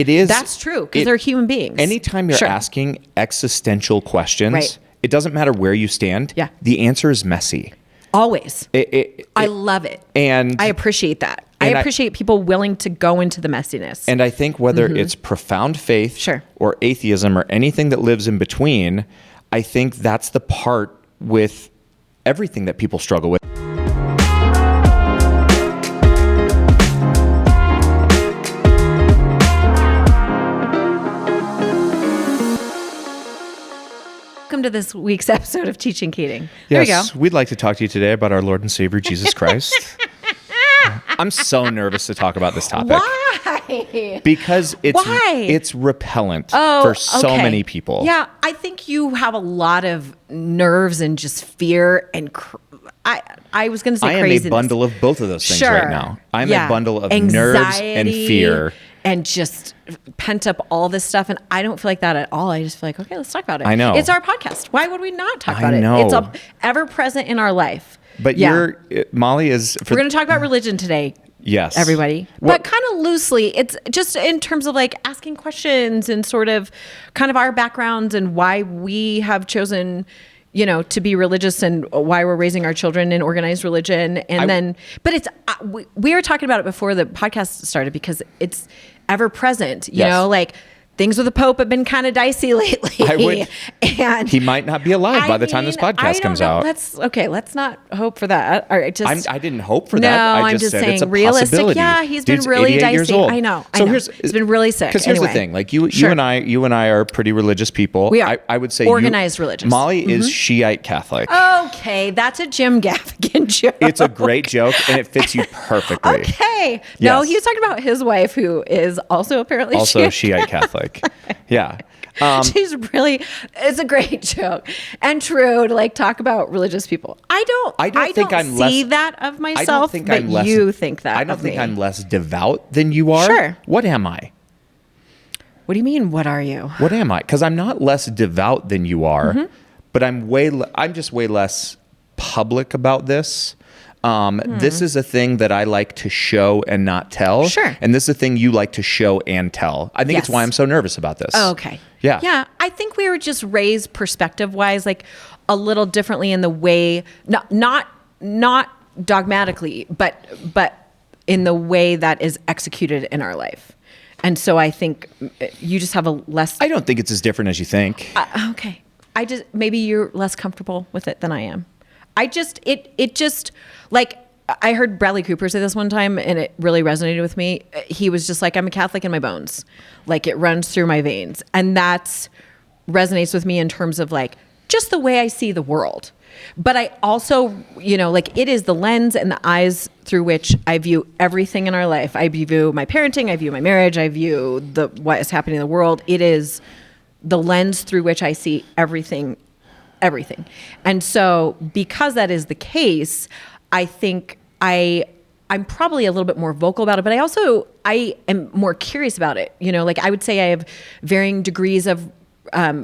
It is. That's true, because they're human beings. Anytime you're asking existential questions, it doesn't matter where you stand. Yeah. The answer is messy. Always. I love it. And I appreciate that. I appreciate people willing to go into the messiness. And I think whether it's profound faith or atheism or anything that lives in between, I think that's the part with everything that people struggle with. Welcome to this week's episode of Teaching Keating. There Yes, we'd like to talk to you today about our Lord and Savior, Jesus Christ. I'm so nervous to talk about this topic. Why? Because it's repellent for so many people. Yeah, I think you have a lot of nerves and just fear and I was going to say craziness. I am a bundle of both of those things right now. I'm a bundle of nerves and fear. And just pent up all this stuff. And I don't feel like that at all. I just feel like, okay, let's talk about it. I know. It's our podcast. Why would we not talk about it? It's ever present in our life. But Molly is... We're going to talk about religion today. Yes. Everybody. But kind of loosely. It's just in terms of like asking questions and sort of kind of our backgrounds and why we have chosen... to be religious and why we're raising our children in organized religion. And but it's, we were talking about it before the podcast started because it's ever present, you know, like things with the Pope have been kind of dicey lately. And he might not be alive by the time this podcast comes out. Let's not hope for that. All right, I didn't hope for that. I'm just said saying it's a realistic. possibility. Yeah, he's been Dude's really 88 dicey. years old. I know. He's been really sick. Because here's the thing, like you and I are pretty religious people. We are. I would say organized religious. Molly is Shiite Catholic. Okay, that's a Jim Gaffigan joke. It's a great joke and it fits you perfectly. Okay. No, he was talking about his wife who is also apparently Shiite Catholic. Yeah. It's a great joke and true to like talk about religious people. I don't think I'm see that of myself, but you think that. I don't think I'm less devout than you are. Sure. What am I? What do you mean? What are you? What am I? Because I'm not less devout than you are, but I'm just way less public about this. This is a thing that I like to show and not tell. Sure. And this is a thing you like to show and tell. I think it's why I'm so nervous about this. Oh, okay. Yeah. Yeah. I think we were just raised perspective wise, like a little differently in the way, not dogmatically, but in the way that is executed in our life. And so I think you just have a less... I don't think it's as different as you think. Okay. Maybe you're less comfortable with it than I am. It just like I heard Bradley Cooper say this one time and it really resonated with me. He was just like, I'm a Catholic in my bones. Like it runs through my veins. And that's resonates with me in terms of like just the way I see the world. But I also, like it is the lens and the eyes through which I view everything in our life. I view my parenting, I view my marriage, I view what is happening in the world. It is the lens through which I see everything. And so because that is the case, I think I'm probably a little bit more vocal about it, but I am more curious about it. Like I would say I have varying degrees of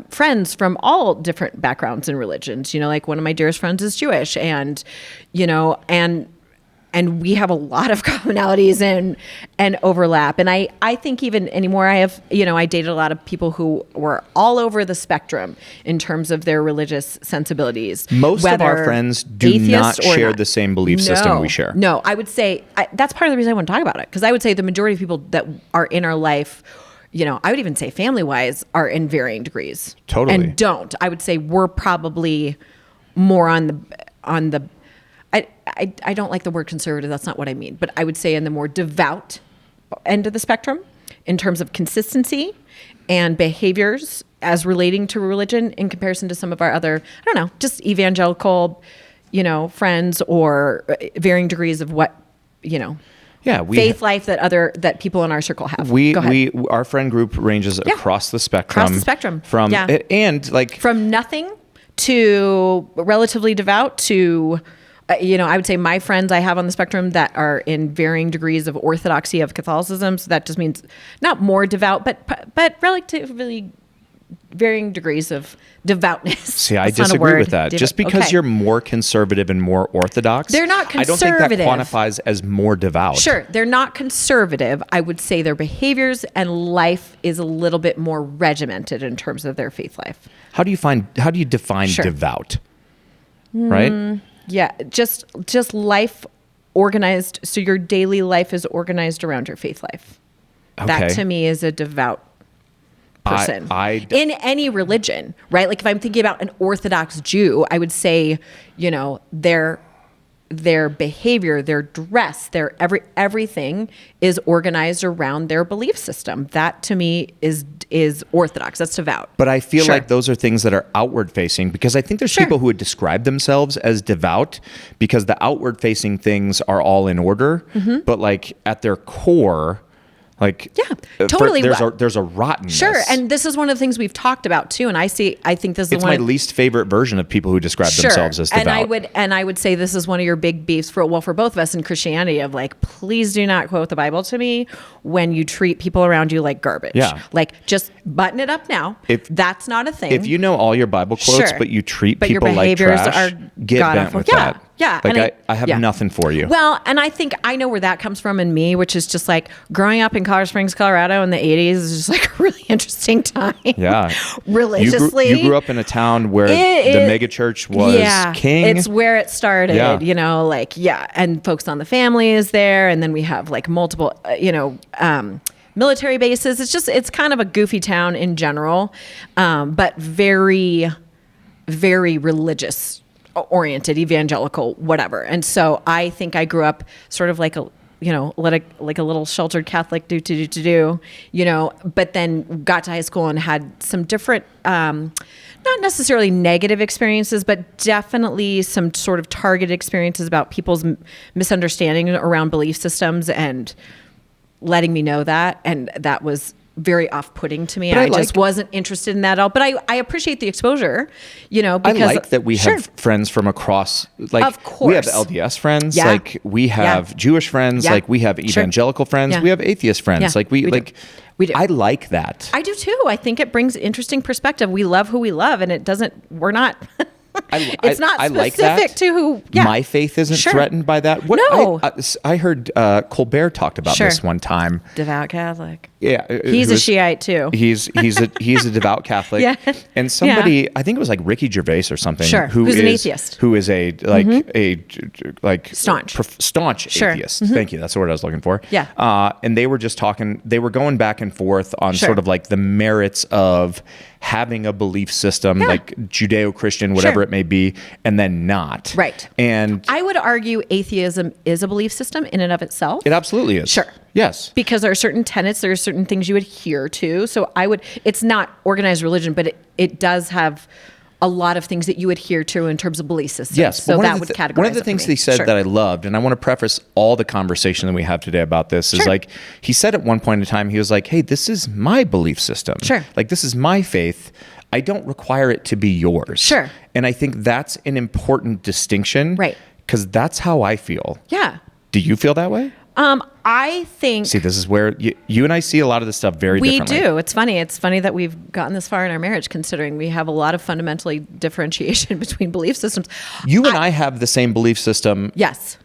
friends from all different backgrounds and religions. Like one of my dearest friends is Jewish and we have a lot of commonalities and overlap. And I think even anymore, I have, I dated a lot of people who were all over the spectrum in terms of their religious sensibilities. Most of our friends do not share the same belief system we share. No, I would say that's part of the reason I want to talk about it. Because I would say the majority of people that are in our life, I would even say family-wise, are in varying degrees. Totally. And don't. I would say we're probably more on the I don't like the word conservative. That's not what I mean. But I would say in the more devout end of the spectrum in terms of consistency and behaviors as relating to religion in comparison to some of our other, I don't know, just evangelical, friends or varying degrees of what, faith life that people in our circle have. Our friend group ranges across the spectrum. From nothing to relatively devout to... I would say my friends I have on the spectrum that are in varying degrees of orthodoxy of Catholicism. So that just means not more devout, but relatively varying degrees of devoutness. See, I That's not a disagree word. with that. Just because Okay. you're more conservative and more orthodox, They're not I don't think that conservative. quantifies as more devout. Sure, they're not conservative. I would say their behaviors and life is a little bit more regimented in terms of their faith life. How do you define Sure. devout? Right? Yeah, just life organized. So your daily life is organized around your faith life. Okay. That to me is a devout person in any religion, right? Like if I'm thinking about an Orthodox Jew, I would say, you know, their behavior, their dress, their everything is organized around their belief system. That to me is Orthodox. That's devout. But I feel Sure. like those are things that are outward facing, because I think there's Sure. people who would describe themselves as devout because the outward facing things are all in order, but like at their core, like totally. there's a rottenness. Sure, and this is one of the things we've talked about too. And I think this is it's my least favorite version of people who describe themselves as devout. And I would say this is one of your big beefs for both of us in Christianity of like, please do not quote the Bible to me when you treat people around you like garbage. Yeah. Like just button it up now. That's not a thing. If you know all your Bible quotes, Sure. but you treat But your people like behaviors trash, are get bent god-awful. with Yeah, that. yeah. Like And I have nothing for you. Well, and I think I know where that comes from in me, which is just like growing up in Colorado Springs, Colorado in the 80s is just like a really interesting time. Yeah. Religiously. You grew up in a town where the megachurch was king. It's where it started, Yeah. you know, like, and Focus on the Family is there. And then we have like multiple, military bases. It's kind of a goofy town in general, but very, very religious oriented, evangelical, whatever. And so I think I grew up sort of like a little sheltered Catholic do, but then got to high school and had some different, not necessarily negative experiences, but definitely some sort of targeted experiences about people's misunderstanding around belief systems and letting me know that. And that was very off-putting to me. I just wasn't interested in that at all. But I appreciate the exposure, because I like that we have friends from across, like of course. we have LDS friends, Yeah. like we have Jewish friends, Yeah. like we have evangelical friends, Yeah. we have atheist friends. Yeah. Like we do. I like that. I do too. I think it brings interesting perspective. We love who we love, and we're not. It's not I specific like that. to who. Yeah. My faith isn't Sure. threatened by that. No. I heard Colbert talked about Sure. this one time. Devout Catholic. Yeah, He's a Shiite too. He's a devout Catholic. Yeah. And somebody, I think it was like Ricky Gervais or something. Sure. Who's an atheist. Who is a Staunch. Staunch Sure. atheist. Thank you. That's the word I was looking for. Yeah. And they were just talking. They were going back and forth on Sure. sort of like the merits of having a belief system, like Judeo-Christian, whatever it may be, and then not. Right. And I would argue atheism is a belief system in and of itself. it absolutely is. Sure. Yes. Because there are certain tenets, there are certain things you adhere to. So it's not organized religion, but it does have a lot of things that you adhere to in terms of belief systems. Yes. So that would categorize one of the it for things me. he said Sure. that I loved, and I want to preface all the conversation that we have today about this, is Sure. like, he said at one point in time, he was like, hey, this is my belief system. Sure. Like, this is my faith. I don't require it to be yours. Sure. And I think that's an important distinction. Right. Because that's how I feel. Yeah. Do you feel that way? I think See, this is where you and I see a lot of this stuff very we differently. do. It's funny. It's funny that we've gotten this far in our marriage, considering we have a lot of fundamentally differentiation between belief systems. You and I have the same belief system. Yes.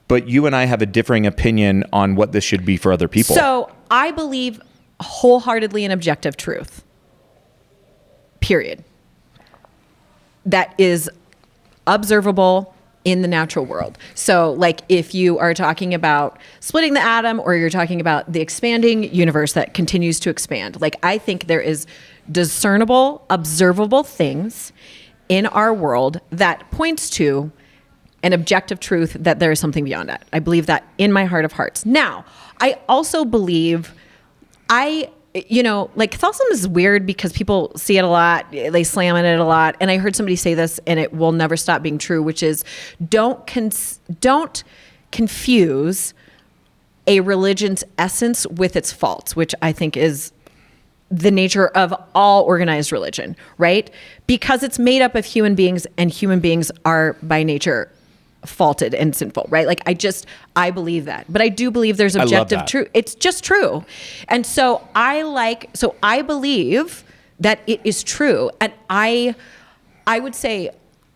But you and I have a differing opinion on what this should be for other people. So I believe wholeheartedly in objective truth. Period. That is observable in the natural world. So like if you are talking about splitting the atom, or you're talking about the expanding universe that continues to expand, like I think there is discernible, observable things in our world that points to an objective truth that there is something beyond that. I believe that in my heart of hearts. Now, I also believe like Catholicism is weird because people see it a lot, they slam on it a lot. And I heard somebody say this, and it will never stop being true, which is don't confuse a religion's essence with its faults, which I think is the nature of all organized religion, right? Because it's made up of human beings, and human beings are by nature faulted and sinful, right? Like I believe that, but I do believe there's objective truth. It's just true. And so I believe that it is true. And I would say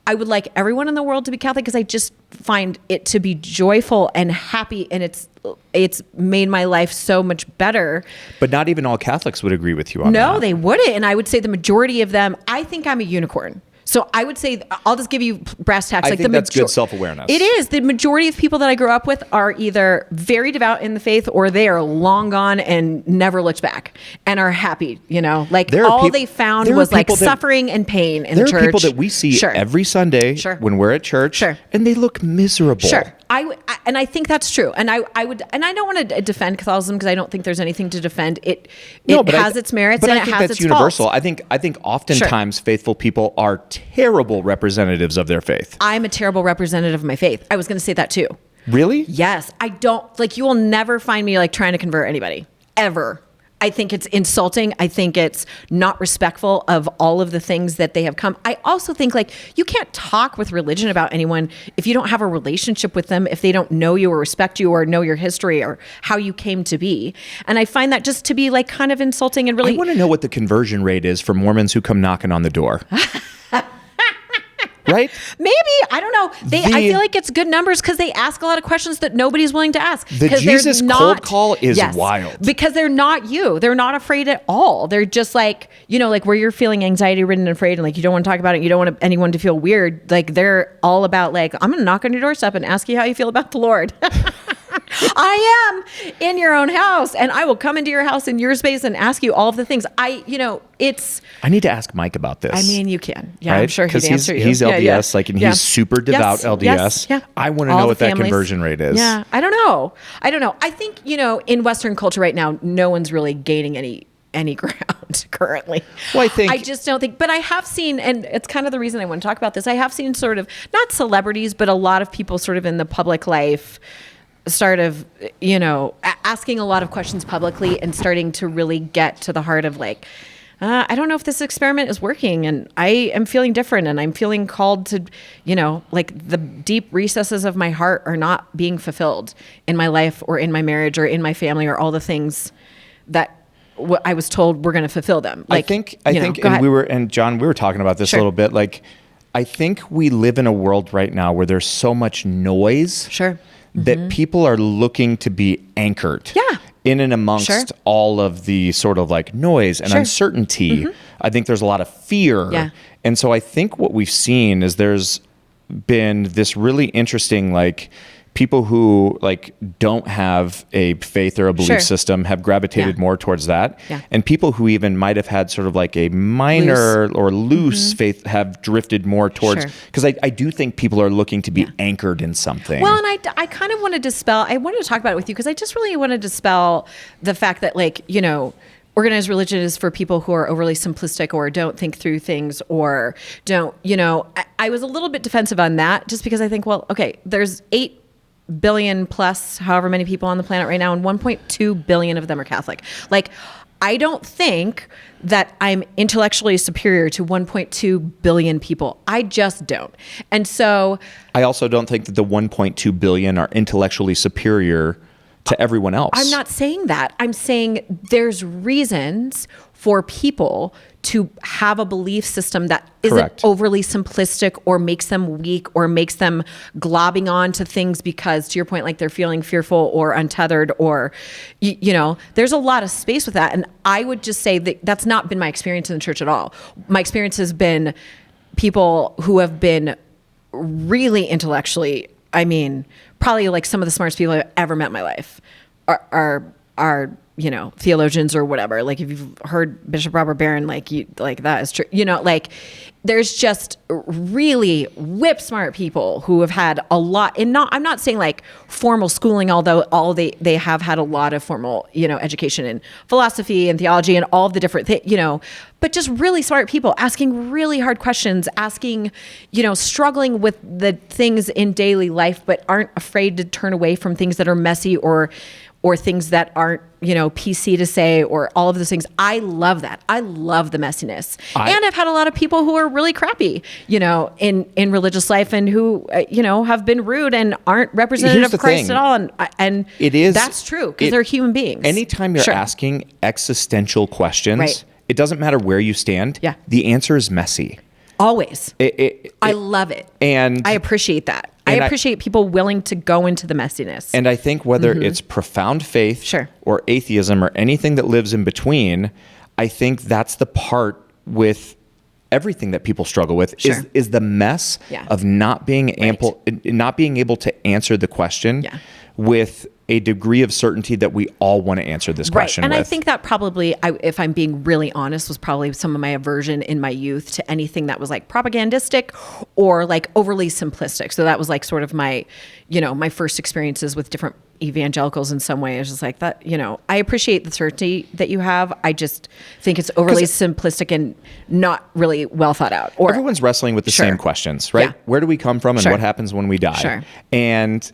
I would like everyone in the world to be Catholic because I just find it to be joyful and happy, and it's made my life so much better. But not even all Catholics would agree with you on that. No, they wouldn't. And I would say the majority of them, I think I'm a unicorn. So I would say, I'll just give you brass tacks. I think that's good self-awareness. It is. The majority of people that I grew up with are either very devout in the faith or they are long gone and never looked back and are happy, like all they found was like suffering and pain in the church. There are people that we see every Sunday when we're at church and they look miserable. Sure. And I think that's true. And I don't want to defend Catholicism because I don't think there's anything to defend. It has its merits and it has its universal. faults. I think oftentimes faithful people are terrible representatives of their faith. I'm a terrible representative of my faith. I was going to say that too. Really? Yes. I don't you will never find me trying to convert anybody ever. I think it's insulting. I think it's not respectful of all of the things that they have come. I also think you can't talk with religion about anyone if you don't have a relationship with them, if they don't know you or respect you or know your history or how you came to be. And I find that just to be kind of insulting and really. I want to know what the conversion rate is for Mormons who come knocking on the door. Right? Maybe. I don't know. I feel like it's good numbers because they ask a lot of questions that nobody's willing to ask. The Jesus cold call is wild. Because they're not you. They're not afraid at all. They're just where you're feeling anxiety ridden and afraid and you don't want to talk about it. You don't want anyone to feel weird. They're all about I'm going to knock on your doorstep and ask you how you feel about the Lord. I am in your own house and I will come into your house in your space and ask you all of the things. I need to ask Mike about this. I mean, you can. Yeah, right? I'm sure he'd answer you. He's LDS, and he's super devout LDS. Yes, yeah. I want to know what that conversion rate is. Yeah, I don't know. I think, in Western culture right now, no one's really gaining any ground currently. Well, I just don't think, but I have seen, and it's kind of the reason I want to talk about this. I have seen sort of not celebrities, but a lot of people sort of in the public life start of, asking a lot of questions publicly and starting to really get to the heart of I don't know if this experiment is working and I am feeling different and I'm feeling called to, the deep recesses of my heart are not being fulfilled in my life or in my marriage or in my family or all the things that I was told we're going to fulfill them. I think, and John, we were talking about this a little bit. I think we live in a world right now where there's so much noise. Sure. That people are looking to be anchored in and amongst all of the sort of noise and uncertainty. Mm-hmm. I think there's a lot of fear. Yeah. And so I think what we've seen is there's been this really interesting, people who don't have a faith or a belief system have gravitated more towards that. Yeah. And people who even might have had sort of a minor or loose faith have drifted more towards, because I do think people are looking to be anchored in something. Well, and I kind of want to dispel, I wanted to talk about it with you because I just really want to dispel the fact that organized religion is for people who are overly simplistic or don't think through things or don't, I was a little bit defensive on that just because I think, well, okay, there's 8 billion plus however many people on the planet right now and 1.2 billion of them are Catholic. I don't think that I'm intellectually superior to 1.2 billion people. I just don't. And so I also don't think that the 1.2 billion are intellectually superior to everyone else. I'm not saying that. I'm saying there's reasons for people to have a belief system that isn't overly simplistic or makes them weak or makes them globbing on to things because, to your point, they're feeling fearful or untethered or, there's a lot of space with that. And I would just say that that's not been my experience in the church at all. My experience has been people who have been really intellectually, probably some of the smartest people I've ever met in my life are theologians or whatever. If you've heard Bishop Robert Barron, that is true. There's just really whip smart people who have had a lot, and I'm not saying formal schooling, although they have had a lot of formal, education in philosophy and theology and all of the different things, but just really smart people asking really hard questions, asking, struggling with the things in daily life, but aren't afraid to turn away from things that are messy or things that aren't, PC to say, or all of those things. I love that. I love the messiness. And I've had a lot of people who are really crappy, in religious life and who, have been rude and aren't representative of Christ at all. And it is, that's true because they're human beings. Anytime you're asking existential questions, it doesn't matter where you stand. Yeah. The answer is messy. Always. I love it. And I appreciate that. I appreciate people willing to go into the messiness. And I think whether it's profound faith Sure. or atheism or anything that lives in between, I think that's the part with everything that people struggle with Sure. is the mess of not being able to answer the question with a degree of certainty that we all want to answer this question And with. I think that probably, if I'm being really honest, was probably some of my aversion in my youth to anything that was like propagandistic or like overly simplistic. So that was like sort of my, my first experiences with different evangelicals in some way. It's just like that, I appreciate the certainty that you have. I just think it's overly simplistic and not really well thought out. Or everyone's wrestling with the same questions, right? Yeah. Where do we come from and what happens when we die? Sure. And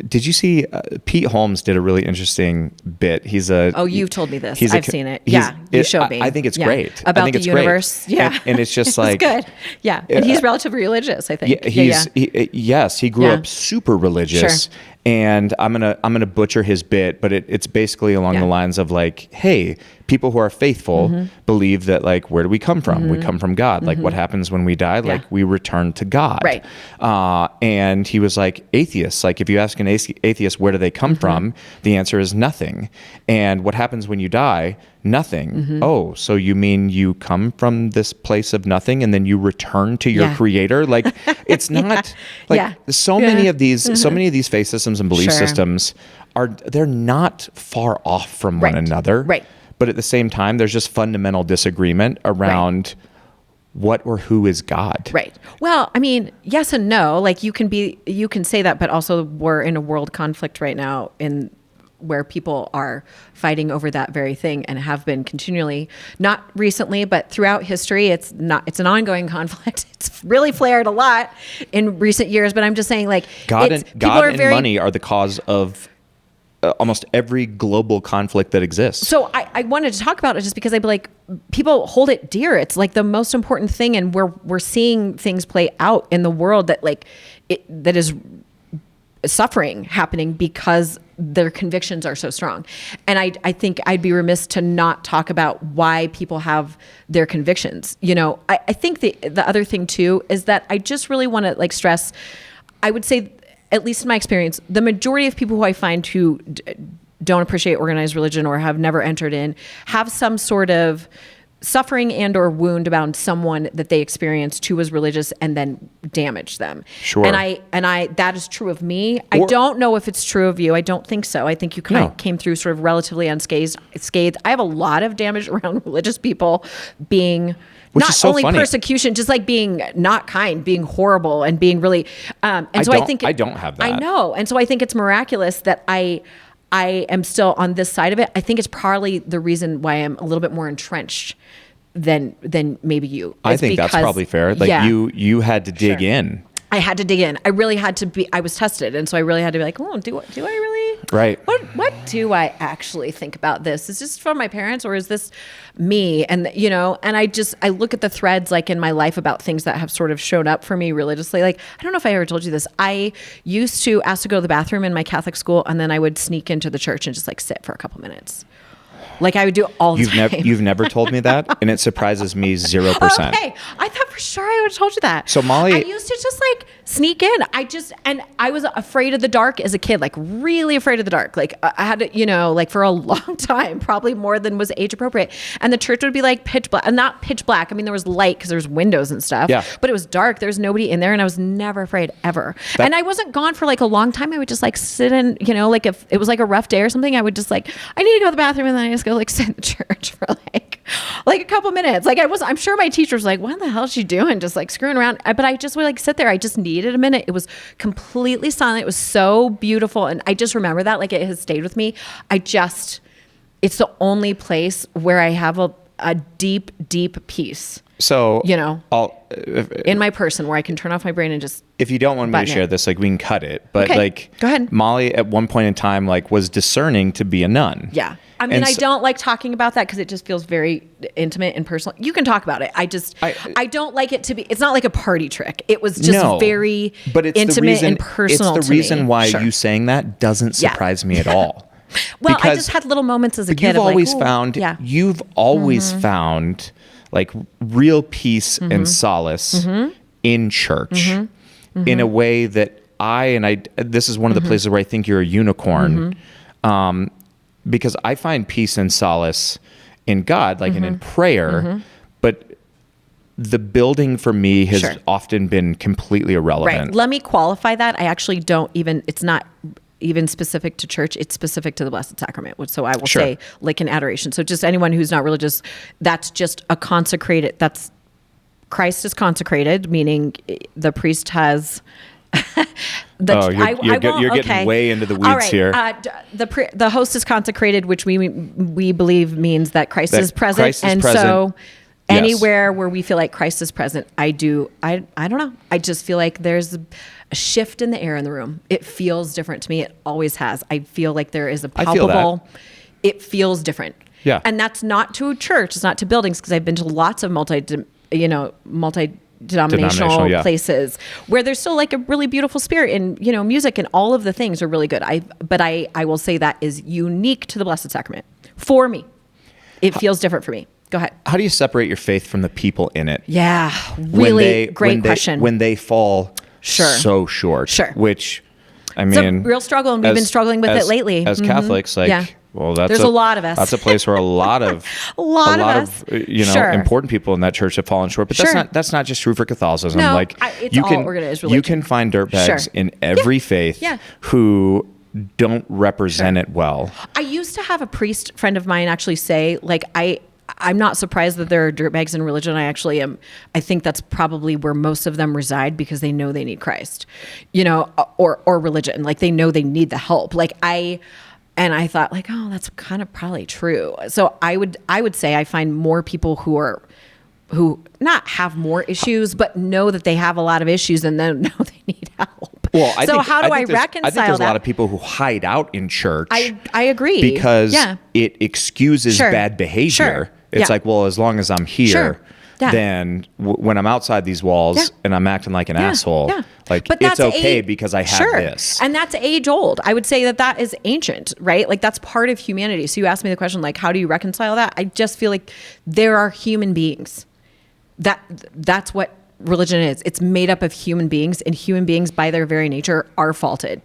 did you see Pete Holmes did a really interesting bit? You've told me this. I've seen it. Yeah, you showed me. I think it's great. About I think the it's universe. Great. Yeah. And it's just like... It's good. Yeah. And he's relatively religious, I think. He grew up super religious. Sure. And I'm gonna butcher his bit, but it's basically along the lines of like, hey, people who are faithful believe that like, where do we come from? We come from God. Like, what happens when we die? Like, we return to God. Right. And he was like, atheists. Like, if you ask an atheist where do they come from, the answer is nothing. And what happens when you die? Nothing. Oh, so you mean you come from this place of nothing and then you return to your creator? Like, it's not so many of these faith systems and belief systems they're not far off from one another. Right. But at the same time, there's just fundamental disagreement around what or who is God. Right. Well, I mean, yes and no. Like you can say that, but also we're in a world conflict right now where people are fighting over that very thing and have been continually, not recently, but throughout history. It's an ongoing conflict. It's really flared a lot in recent years, but I'm just saying like God and money are the cause of almost every global conflict that exists. So I wanted to talk about it just because I'd be like, people hold it dear. It's like the most important thing. And we're seeing things play out in the world that is suffering happening because their convictions are so strong. And I think I'd be remiss to not talk about why people have their convictions. I think the other thing too is that I just really want to like stress, I would say, at least in my experience, the majority of people who I find who don't appreciate organized religion or have never entered in have some sort of suffering and or wound about someone that they experienced who was religious and then damaged them. Sure. And I that is true of me. I don't know if it's true of you. I don't think so. I think you kind of came through sort of relatively unscathed. I have a lot of damage around religious people being not only persecution, just like being not kind, being horrible and being really, I don't have that. I know. And so I think it's miraculous that I am still on this side of it. I think it's probably the reason why I'm a little bit more entrenched than maybe you. I think that's probably fair. Like you had to dig in. I had to dig in. I really had to be, I was tested. And so I really had to be like, oh, do I really? Right. What do I actually think about this? Is this from my parents or is this me? And, and I look at the threads like in my life about things that have sort of shown up for me religiously. Like, I don't know if I ever told you this. I used to ask to go to the bathroom in my Catholic school and then I would sneak into the church and just like sit for a couple minutes. Like I would do all the time. You've never told me that, and it surprises me 0%. Okay, I thought for sure I would have told you that. So Molly, I used to just like sneak in. And I was afraid of the dark as a kid, like really afraid of the dark. Like I had to, like for a long time, probably more than was age appropriate. And the church would be like pitch black, not pitch black. I mean, there was light because there was windows and stuff. Yeah. But it was dark. There was nobody in there, and I was never afraid ever. And I wasn't gone for like a long time. I would just like sit in, like if it was like a rough day or something, I would just like I need to go to the bathroom, and then I just go like sit in the church for like a couple minutes. Like I'm sure my teacher was like, what the hell is she doing? Just like screwing around. But I just would like sit there. I just needed a minute. It was completely silent. It was so beautiful. And I just remember that like it has stayed with me. It's the only place where I have a deep, deep peace. So, in my person where I can turn off my brain and just. If you don't want me to share this, like we can cut it. But like, go ahead. Molly at one point in time, like was discerning to be a nun. Yeah. I mean, I don't like talking about that because it just feels very intimate and personal. You can talk about it. I don't like it to be, it's not like a party trick. It was just very intimate and personal. It's the reason why you saying that doesn't surprise me at all. Well, I Because- just had little moments as a But kid. you've always found like real peace and solace in church in a way that this is one of the places where I think you're a unicorn, because I find peace and solace in God, like and in prayer, but the building for me has often been completely irrelevant. Right. Let me qualify that. I actually don't even, it's not even specific to church. It's specific to the Blessed Sacrament. So I will say like in adoration. So just anyone who's not religious, that's just a consecrated, Christ is consecrated, meaning the priest has... you're getting way into the weeds here. The host is consecrated, which we believe means that Christ is present. So anywhere where we feel like Christ is present, I don't know. I just feel like there's a shift in the air in the room. It feels different to me. It always has. I feel like there is a palpable, it feels different. Yeah. And that's not to a church. It's not to buildings, because I've been to lots of multi-denominational places where there's still like a really beautiful spirit, and music and all of the things are really good. But I will say that is unique to the Blessed Sacrament for me. It feels different for me. Go ahead. How do you separate your faith from the people in it? Yeah, really great question. When they fall so short, which I mean, it's a real struggle, and we've been struggling with it lately as Catholics. Well, there's a lot of us. That's a place where a lot of important people in that church have fallen short. But that's not just true for Catholicism. No, like it's all organized religion. You can find dirtbags in every faith who don't represent it well. I used to have a priest friend of mine actually say, like, I'm not surprised that there are dirtbags in religion. I actually am. I think that's probably where most of them reside, because they know they need Christ, or religion. Like they know they need the help. And I thought, like, oh, that's kind of probably true. So I would say I find more people who not have more issues, but know that they have a lot of issues and then know they need help. Well, how do I reconcile that? I think there's a lot of people who hide out in church. I agree. Because it excuses bad behavior. It's like, well, as long as I'm here, then when I'm outside these walls and I'm acting like an asshole, like it's okay because I have this. And that's age old. I would say that is ancient, right? Like that's part of humanity. So you asked me the question, like, how do you reconcile that? I just feel like there are human beings. That's what religion is. It's made up of human beings, and human beings by their very nature are faulted.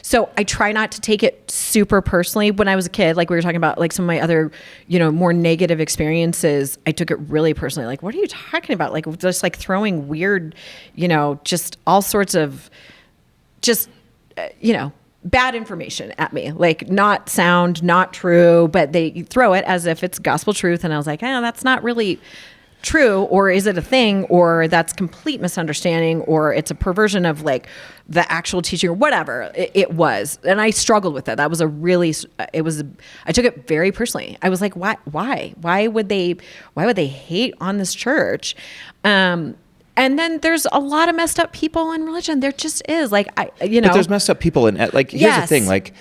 So I try not to take it super personally. When I was a kid, like we were talking about, like some of my other, more negative experiences, I took it really personally. Like, what are you talking about? Like just like throwing weird, just all sorts of bad information at me, like not sound, not true, but they throw it as if it's gospel truth. And I was like, that's not really true, or is it a thing, or that's complete misunderstanding, or it's a perversion of like the actual teaching, or whatever it was. And I struggled with that. That was I took it very personally. I was like, why would they hate on this church? And then there's a lot of messed up people in religion. There just is, but there's messed up people in, like, here's the thing, like.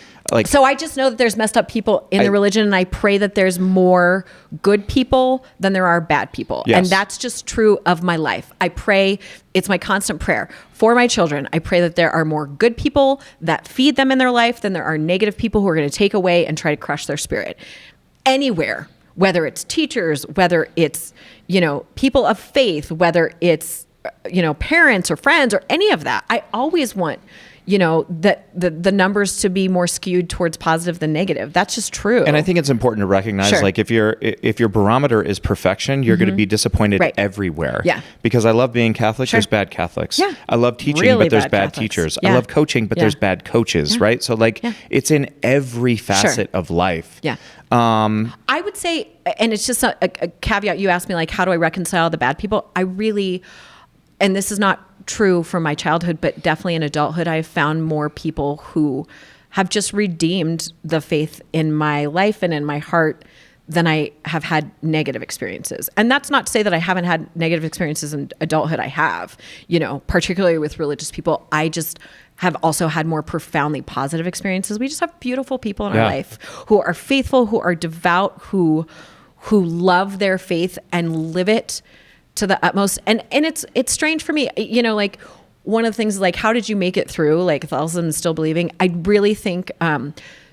So I just know that there's messed up people in the religion, and I pray that there's more good people than there are bad people. Yes. And that's just true of my life. I pray, it's my constant prayer for my children. I pray that there are more good people that feed them in their life than there are negative people who are going to take away and try to crush their spirit. Anywhere, whether it's teachers, whether it's, people of faith, whether it's, parents or friends or any of that. I always want, that the numbers to be more skewed towards positive than negative. That's just true. And I think it's important to recognize, like, if your barometer is perfection, you're going to be disappointed everywhere. Yeah. Because I love being Catholic. There's bad Catholics. Yeah. I love teaching, but there's bad teachers. I love coaching, but there's bad coaches, right? So it's in every facet of life. Yeah. I would say, and it's just a caveat. You asked me, like, how do I reconcile the bad people? I really, and this is not true from my childhood, but definitely in adulthood, I've found more people who have just redeemed the faith in my life and in my heart than I have had negative experiences. And that's not to say that I haven't had negative experiences in adulthood. I have, particularly with religious people. I just have also had more profoundly positive experiences. We just have beautiful people in our life who are faithful, who are devout, who love their faith and live it to the utmost. And it's strange for me, like one of the things, like, how did you make it through, like, Catholicism and still believing? I really think,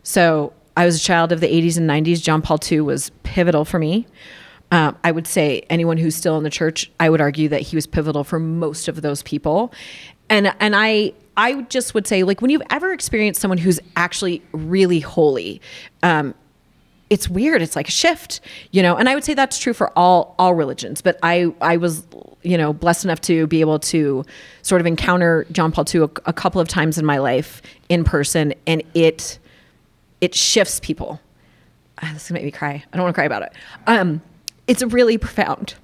So I was a child of the 80s and 90s. John Paul II was pivotal for me. I would say anyone who's still in the church, I would argue that he was pivotal for most of those people. And I just would say, like, when you've ever experienced someone who's actually really holy, it's weird. It's like a shift, you know, and I would say that's true for all religions. But I was, you know, blessed enough to be able to sort of encounter John Paul II a couple of times in my life in person, and it shifts people. This is gonna make me cry. I don't want to cry about it. It's a really profound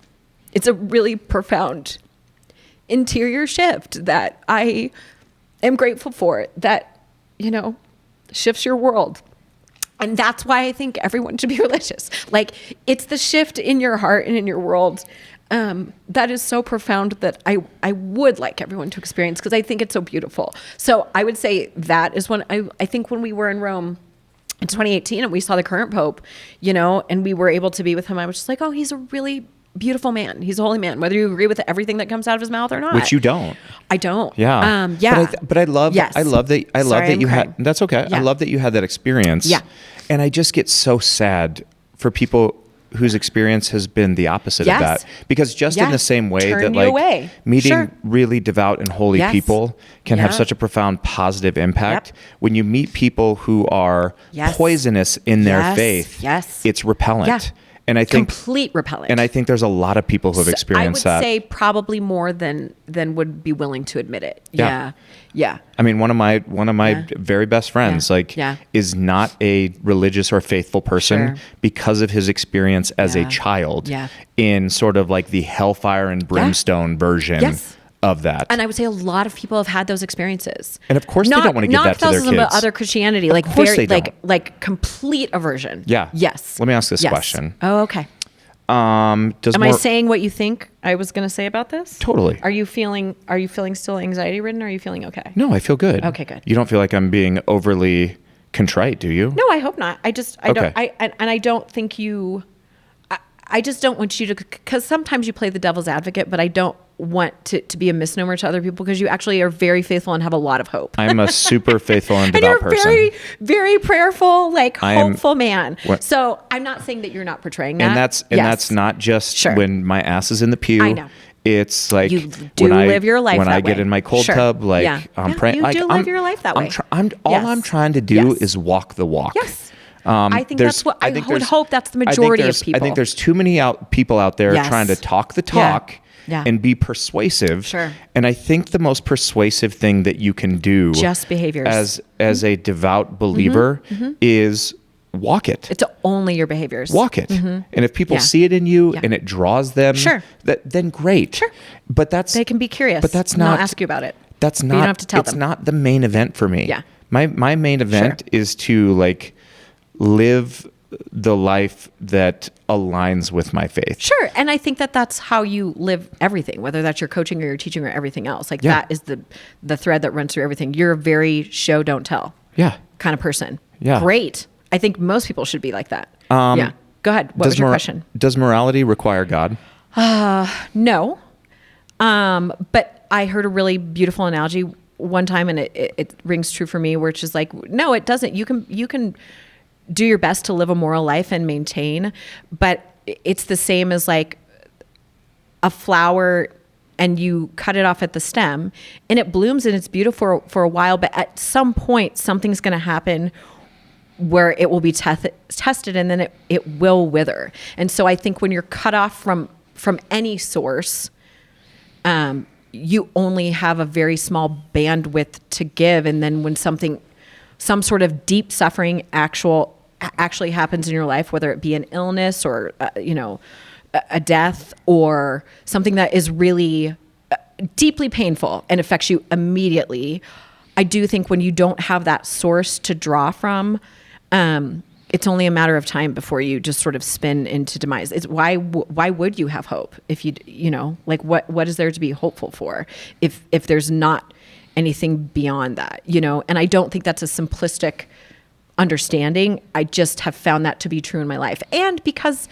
interior shift that I am grateful for, that, you know, shifts your world. And that's why I think everyone should be religious. Like, it's the shift in your heart and in your world that is so profound that I would like everyone to experience, because I think it's so beautiful. So I would say that is when I think when we were in Rome in 2018 and we saw the current Pope, you know, and we were able to be with him, I was just like, oh, he's a really beautiful man. He's a holy man, whether you agree with everything that comes out of his mouth or not. Which you don't. I don't. Yeah. Yeah. But I love that you had, that's okay. Yeah. I love that you had that experience. Yeah. And I just get so sad for people whose experience has been the opposite of that. Because just in the same way Turn that, you like, away. meeting Sure. really devout and holy people can have such a profound positive impact. When you meet people who are poisonous in their faith, it's repellent. Yeah. And I think complete repellent. And I think there's a lot of people who have experienced that. I would say probably more than would be willing to admit it. Yeah. Yeah. I mean, one of my very best friends, is not a religious or faithful person because of his experience as a child in sort of like the hellfire and brimstone version of that. And I would say a lot of people have had those experiences. And of course they don't want to give that to their kids. Not other Christianity, like very like complete aversion. Yeah. Yes. Let me ask this question. Oh, okay. Am I saying what you think I was going to say about this? Totally. Are you feeling still anxiety ridden, or are you feeling okay? No, I feel good. Okay, good. You don't feel like I'm being overly contrite, do you? No, I hope not. I don't think you, I just don't want you to, because sometimes you play the devil's advocate, but I don't want to be a misnomer to other people, because you actually are very faithful and have a lot of hope. I'm a super faithful and devout person. And you're very, very prayerful, like hopeful man. So I'm not saying that you're not portraying that. And that's not just when my ass is in the pew. I know. It's like you do live your life when that I get way. in my cold tub, like I'm praying. You do live your life that way. I'm trying to do is walk the walk. Yes. I think that's what I would hope that's the majority of people. I think there's too many people out there trying to talk the talk and be persuasive. Sure. And I think the most persuasive thing that you can do just behaviors as a devout believer is walk it. It's only your behaviors. Walk it. And if people see it in you and it draws them, then great. Sure. But they can be curious. But that's not. I'll ask you about it. That's not. But you don't have to tell them. It's not the main event for me. Yeah. My main event is to live the life that aligns with my faith. Sure. And I think that's how you live everything, whether that's your coaching or your teaching or everything else. That is the thread that runs through everything. You're a very show, don't tell kind of person. Yeah. Great. I think most people should be like that. Go ahead. What was your question? Does morality require God? No. But I heard a really beautiful analogy one time, and it rings true for me, where it's just like, no, it doesn't. You can do your best to live a moral life and maintain, but it's the same as like a flower, and you cut it off at the stem and it blooms and it's beautiful for a while, but at some point something's going to happen where it will be tested, and then it will wither. And so I think when you're cut off from any source, you only have a very small bandwidth to give. And then when some sort of deep suffering actually happens in your life, whether it be an illness or a death or something that is really deeply painful and affects you immediately, I do think when you don't have that source to draw from, it's only a matter of time before you just sort of spin into demise. It's why would you have hope if what is there to be hopeful for if there's not anything beyond that, And I don't think that's a simplistic understanding. I just have found that to be true in my life. And because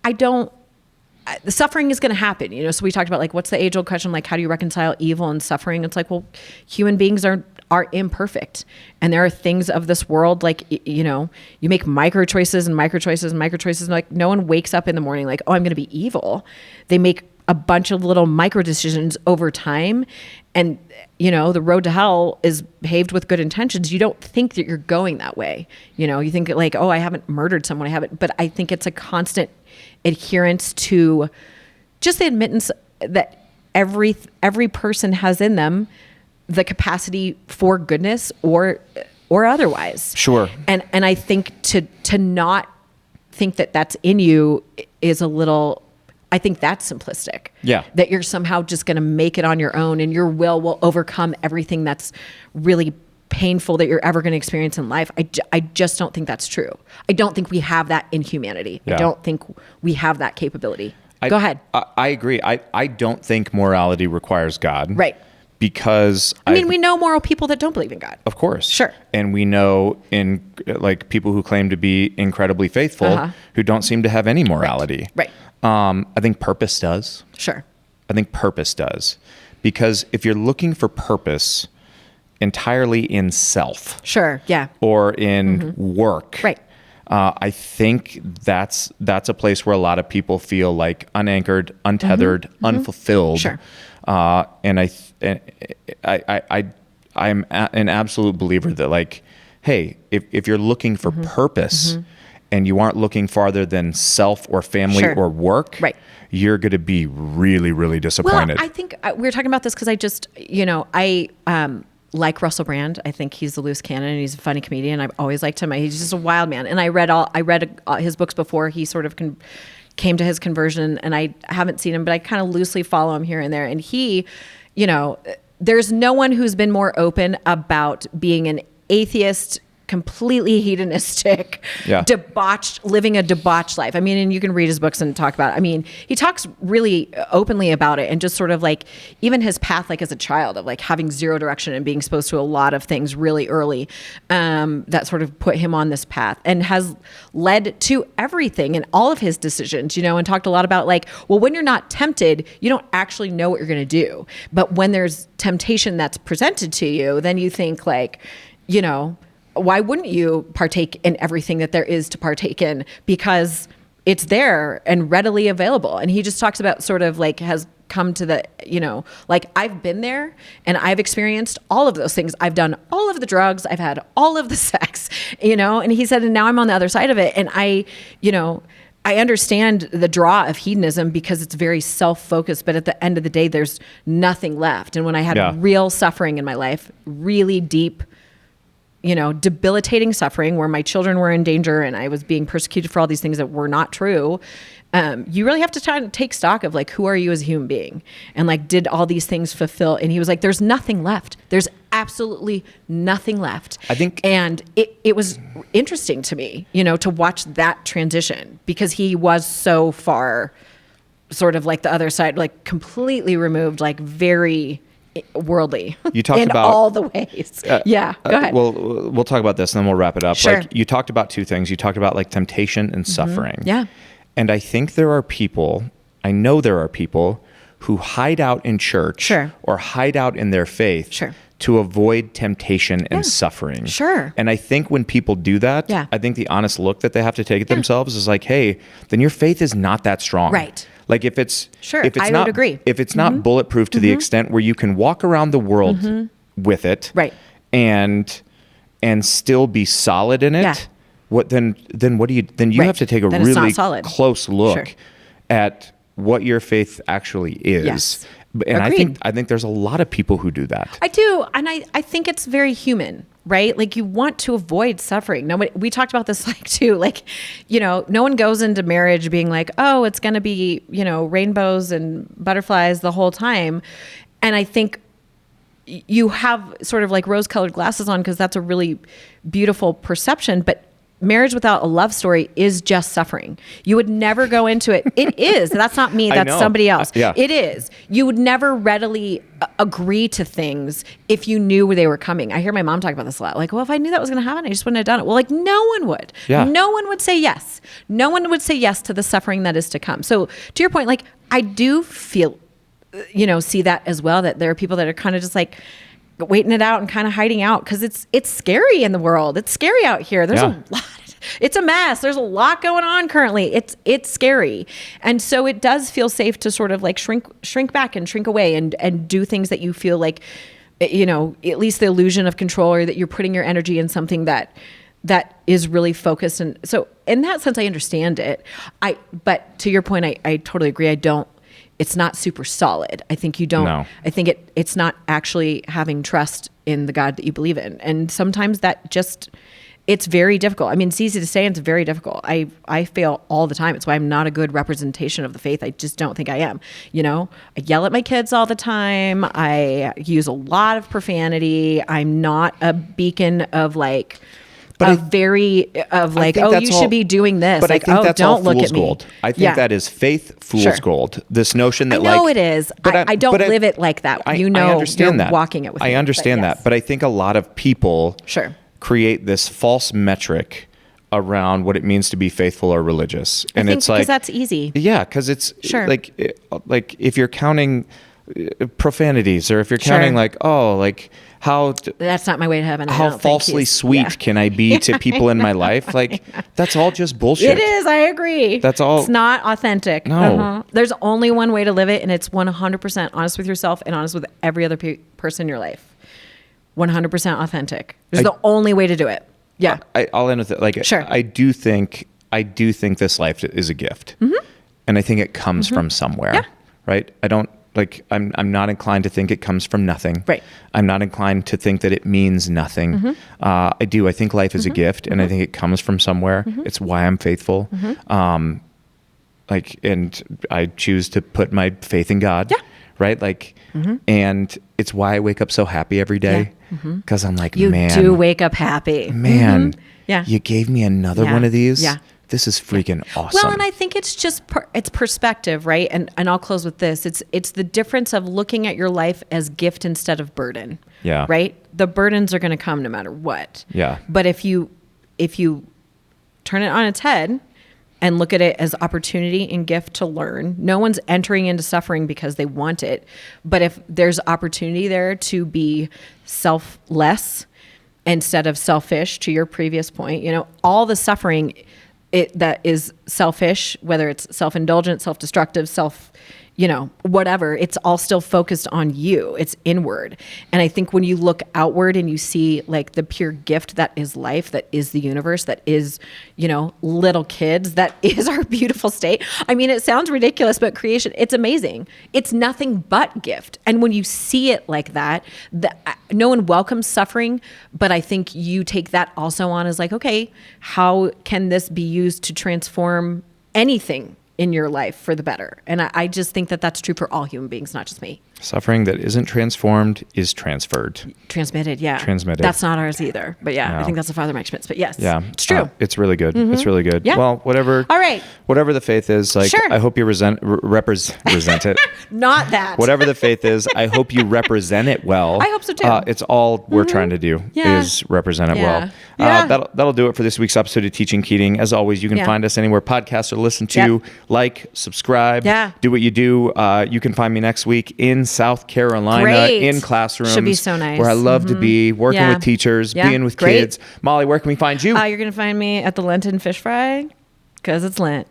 the suffering is going to happen, so we talked about what's the age old question, how do you reconcile evil and suffering? It's like, well, human beings are are imperfect. And there are things of this world, like, you know, you make micro choices and micro choices and micro choices. And like, no one wakes up in the morning like, oh, I'm going to be evil. They make a bunch of little micro decisions over time. And, you know, the road to hell is paved with good intentions. You don't think that you're going that way. You know, you think like, oh, I haven't murdered someone. I haven't. But I think it's a constant adherence to just the admittance that every person has in them the capacity for goodness or otherwise. Sure. And I think to not think that that's in you is a little, I think that's simplistic. Yeah. That you're somehow just going to make it on your own and your will overcome everything that's really painful that you're ever going to experience in life. I just don't think that's true. I don't think we have that in humanity. Yeah. I don't think we have that capability. Go ahead. I agree. I don't think morality requires God. Right. Because I mean, we know moral people that don't believe in God. Of course. Sure. And we know in like people who claim to be incredibly faithful who don't seem to have any morality. Right. I think purpose does. Sure. I think purpose does. Because if you're looking for purpose entirely in self. Sure. Yeah. Or in work. Right. I think that's a place where a lot of people feel like unanchored, untethered, unfulfilled. Sure. And I'm an absolute believer that like, hey, if you're looking for purpose and you aren't looking farther than self or family or work, right, you're going to be really, really disappointed. Well, I think we were talking about this because I just, you know, I like Russell Brand. I think he's a loose cannon and he's a funny comedian. I've always liked him. He's just a wild man. And I read his books before he sort of came to his conversion, and I haven't seen him, but I kind of loosely follow him here and there. And he, you know, there's no one who's been more open about being an atheist, completely hedonistic, debauched, living a debauched life. I mean, and you can read his books and talk about it. I mean, he talks really openly about it, and just sort of like even his path, like as a child, of like having zero direction and being exposed to a lot of things really early, that sort of put him on this path and has led to everything in all of his decisions, you know, and talked a lot about like, well, when you're not tempted, you don't actually know what you're going to do. But when there's temptation that's presented to you, then you think like, you know, why wouldn't you partake in everything that there is to partake in? Because it's there and readily available. And he just talks about sort of like has come to the, you know, like I've been there and I've experienced all of those things. I've done all of the drugs. I've had all of the sex, you know, and he said, and now I'm on the other side of it. And I, you know, I understand the draw of hedonism because it's very self-focused, but at the end of the day, there's nothing left. And when I had real suffering in my life, really deep, you know, debilitating suffering where my children were in danger and I was being persecuted for all these things that were not true. You really have to try to take stock of like, who are you as a human being? And like, did all these things fulfill? And he was like, there's nothing left. There's absolutely nothing left. I think, and it was interesting to me, you know, to watch that transition because he was so far sort of like the other side, like completely removed, like very worldly. You talked in about all the ways. Go ahead. Well, we'll talk about this and then we'll wrap it up. Sure. Like you talked about two things. You talked about like temptation and suffering. Yeah. And I think I know there are people who hide out in church or hide out in their faith to avoid temptation and suffering. Sure. And I think when people do that, I think the honest look that they have to take at themselves is like, hey, then your faith is not that strong. Right. Like if it's I not, would agree. If it's not bulletproof to the extent where you can walk around the world with it, and still be solid in it, what then what do you then you have to take a really close look at what your faith actually is. Yes. And Agreed. I think there's a lot of people who do that. I do, and I think it's very human. Right? Like you want to avoid suffering. We talked about this like too, like, you know, no one goes into marriage being like, oh, it's going to be, you know, rainbows and butterflies the whole time. And I think you have sort of like rose-colored glasses on because that's a really beautiful perception, but marriage without a love story is just suffering. You would never go into it. It is. That's not me. That's somebody else. It is. You would never readily agree to things if you knew where they were coming. I hear my mom talk about this a lot. Like, well, if I knew that was going to happen, I just wouldn't have done it. Well, like no one would. No one would say yes. No one would say yes to the suffering that is to come. So to your point, like I do feel, you know, see that as well, that there are people that are kind of just like, waiting it out and kind of hiding out because it's scary in the world. It's scary out here. There's a lot. It's a mess. There's a lot going on currently. It's scary. And so it does feel safe to sort of like shrink back and shrink away and do things that you feel like, you know, at least the illusion of control, or that you're putting your energy in something that is really focused. And so in that sense, I understand it. But to your point, I totally agree. It's not super solid. I think you don't, No. I think it's not actually having trust in the God that you believe in. And sometimes that just, it's very difficult. I mean, it's easy to say, and it's very difficult. I fail all the time. It's why I'm not a good representation of the faith. I just don't think I am. You know, I yell at my kids all the time. I use a lot of profanity. I'm not a beacon of like, oh, you should be doing this. But like, I think that's don't all look fool's at me. gold. I think that is faith fool's gold. This notion that I know it is. I don't live it like that. I you're understand that. Walking it with me. I understand that. But I think a lot of people create this false metric around what it means to be faithful or religious. And it's like, because that's easy. Yeah, because it's like if you're counting profanities, or if you're counting like, oh, like how that's not my way to heaven. How falsely sweet can I be to people in my life? Like that's all just bullshit. It is. I agree. That's all. It's not authentic. No. There's only one way to live it, and it's 100% honest with yourself and honest with every other person in your life. 100% authentic. There's the only way to do it. Yeah. I'll end with it. Like, I do think this life is a gift, and I think it comes from somewhere. Yeah. Right. I'm not inclined to think it comes from nothing. Right. I'm not inclined to think that it means nothing. I think life is a gift, and I think it comes from somewhere. It's why I'm faithful. And I choose to put my faith in God. Yeah. Right. Like, and it's why I wake up so happy every day. Because I'm like, man. You do wake up happy. Man. Yeah. You gave me another one of these. Yeah. This is freaking awesome. Well, and I think it's just it's perspective, right? And I'll close with this. It's the difference of looking at your life as gift instead of burden. Yeah. Right? The burdens are going to come no matter what. Yeah. But if you turn it on its head and look at it as opportunity and gift to learn, no one's entering into suffering because they want it. But if there's opportunity there to be selfless instead of selfish, to your previous point, you know, all the suffering that is selfish, whether it's self-indulgent, self-destructive, whatever, it's all still focused on you. It's inward. And I think when you look outward and you see like the pure gift that is life, that is the universe, that is, little kids, that is our beautiful state. I mean, it sounds ridiculous, but creation, it's amazing. It's nothing but gift. And when you see it like that, no one welcomes suffering, but I think you take that also on as like, okay, how can this be used to transform anything in your life for the better? And I just think that that's true for all human beings, not just me. Suffering that isn't transformed is transferred. Transmitted, yeah. Transmitted. That's not ours either. But yeah, no. I think that's the Father Mike Schmitz. But yes, it's true. It's really good. It's really good. Yeah. Well, whatever. All right. Whatever the faith is, like, I hope you represent it. Not that. Whatever the faith is, I hope you represent it well. I hope so too. It's all we're trying to do is represent it well. That'll do it for this week's episode of Teaching Keating. As always, you can find us anywhere podcasts are listened to. Like, subscribe. Do what you do. You can find me next week in South Carolina in classrooms. Should be so nice. Where I love to be, working with teachers, being with kids. Molly, where can we find you? You're going to find me at the Lenten Fish Fry because it's Lent.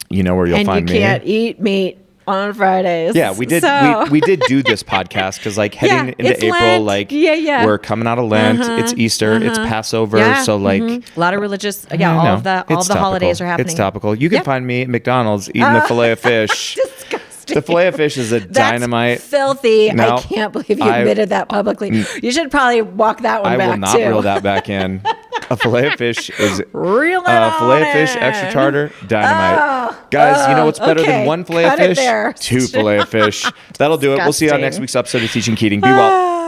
You know where you'll find me. And you can't eat meat on Fridays. Yeah, we did. We did do this podcast because, like, heading into April, Lent. like, we're coming out of Lent. It's Easter. It's Passover. So, like, a lot of religious. All of the holidays are happening. It's topical. You can find me at McDonald's eating the fillet of fish. Disgusting. The fillet of fish is a dynamite. That's filthy. No, I can't believe you admitted that publicly. You should probably walk that one back, I will not reel that back in. A fillet of fish is reel fillet of fish, extra tartar, dynamite. Guys, you know what's better than one fillet of fish? Two fillet of fish. That'll do it. We'll see you on next week's episode of Teaching Keating. Be well.